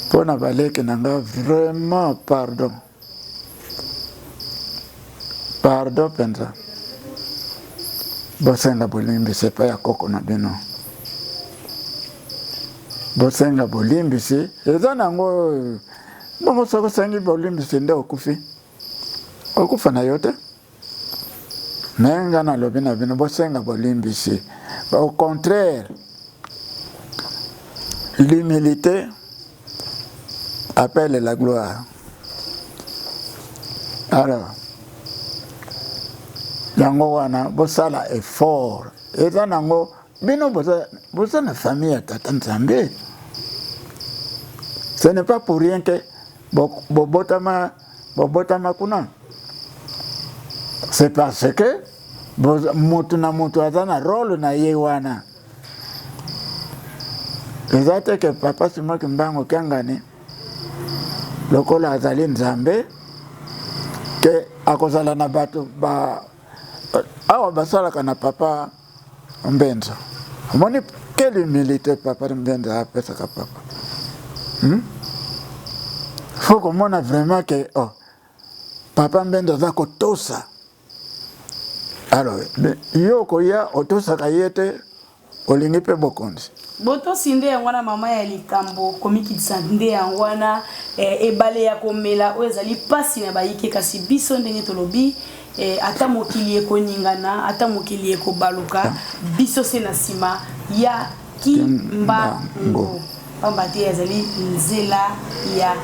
mpona baleki na nga vraiment pardon penza bosenga bolimbisi epai ya koko na bino. Bosenga bolimbisi eza nango bongo soko sengi bolimbisi nde okufa na yo te. Mais nga nalobi na bino bosenga bolimbisi Au contraire, l'humilité appelle la gloire. Alors, yango wana bosala effort. Eza nango bino bosa na famille ya Tata Nzambe. Ce n'est pas pour rien que bobotama kuna. C'est parce que mutu na mutu aza na rôle na ye wana. Eza te que papa Simaki Mbango Kiangani lokola azali Nzambe ke akozala na bato awa basalaka na papa Mbenzo. Omoni quelle humilité papa Mbenzo apesaka papa. Faut komona vraiment que papa Mbenzo aza kotosa. Alors yo koya otosaka yete olingi pe bokonzi. Boto sinde yangwana mama ya likambo komiki sande yangwana ebale ya komela oyezali pasi na bayike kasi biso ndenge tolobi ata mokili ekoningana ata mokili ekobaluka biso se na sima ya Kimbangu pamba te ezali nzela ya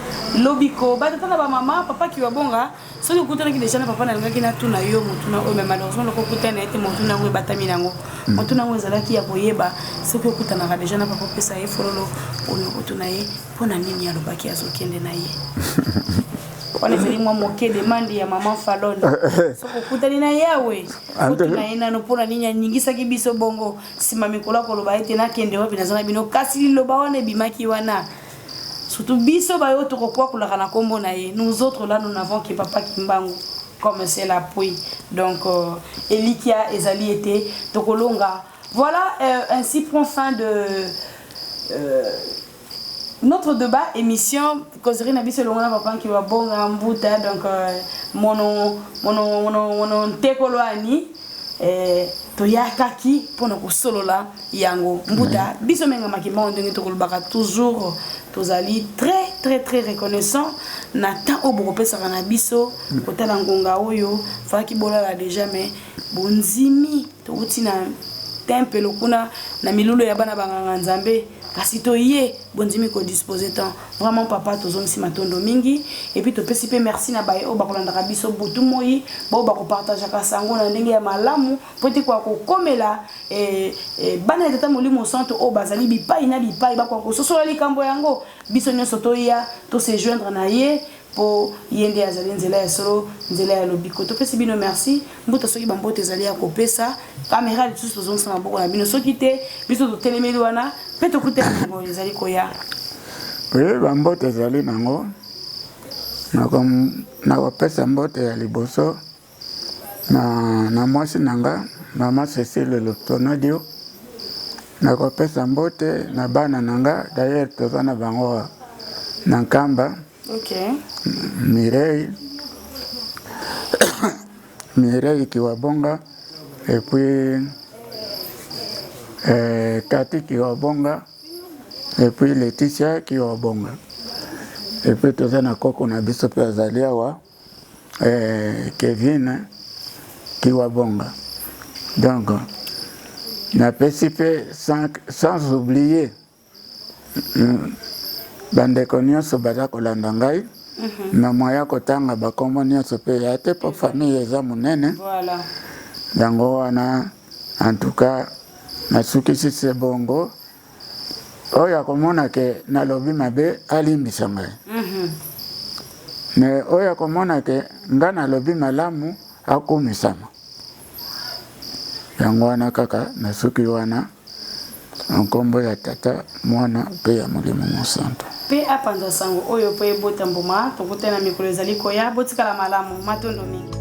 lobiko batata na ba mama papa ki wabonga soki okutana ki déjà na papa na lingaki na tuna yo mutuna o mais malheureusement loko kutana ete mutuna ngo batami nango mutuna ngo ezalaki ya koyeba soki okutana ka déjà na papa pesa ye fololo ono kutuna ye pona nini ya lobaki azokende na ye on ezali mwa moke demande ya maman Falon soki okutani na yawe kutuna ye nano pona nini ya ningisaki biso bongo sima mikolo koloba ete na kende wapi nazana bino kasi liloba wana ebimaki wana. Surtout biso bayo to kokwa kulaka na kombo na ye. Nous autres là nous n'avons que papa Kimbangu comme c'est l'appui. Donc Elikia ezali été tokolonga. Voilà ainsi prend fin de notre débat émission causerie na biso longa papa ki wa bonga mbuta donc mono tekoloani toyakaki pona kosolola yango mbuta biso menga makimba ndenge tokolbaka toujours tozali très reconnaissant na temps au bopesa kana biso kotala ngonga oyo faki bolala déjà mais bonzimi touti na temple lokuna na milulu ya bana banganga Nzambe kasi toye bonzimi ko disposer temps vraiment papa tozongisi matondo mingi et puis topesi pe merci na baye o bakolanda biso butu moyi ba ko partager ka sango na ndenge ya malamu poti kwa ko komela bana tata molimo santo o bazali bipai na bipai ba ko sosola likambo yango biso nyoso toya to se joindre na ye po yende azali nzela ya solo nzela ya lobiko topesi bino merci mbuta soki bambote ezali ya kopesa kamera lisusu tozongisa maboko na bino soki te biso totelemeli wana pe tokute yango ezali koya. Oui, bambote ezali nango na kopesa mbote ya liboso na mwasi nanga mama Cécile Lotonadio na kopesa mbote na bana nanga d'ailleurs toza na bango na Nkamba. OK. Mireille Kiwabonga et puis Cathy Kiwabonga et puis Laetitia Kiwabonga et puis tozana koko na biso pe azali awa Kevin Kiwabonga. Donc na pesipe sans oublier bandeko nyonso baza kolanda ngai na moya kotanga bakombo nyonso pe ya te po famille eza monene. Voilà. Yango wana en tout cas nasukisi se bongo oyo akomona ke nalobi mabe alimbisa ngai. Mais oyo akomona ke nga nalobi malamu akumisama. Yango wana kaka nasuki wana nkombo ya tata mwana pe ya molimo mosanto pe apanza sango oyo pe bota mbuma tokutana mikolo ezali koya botikala malamu matondo mingi.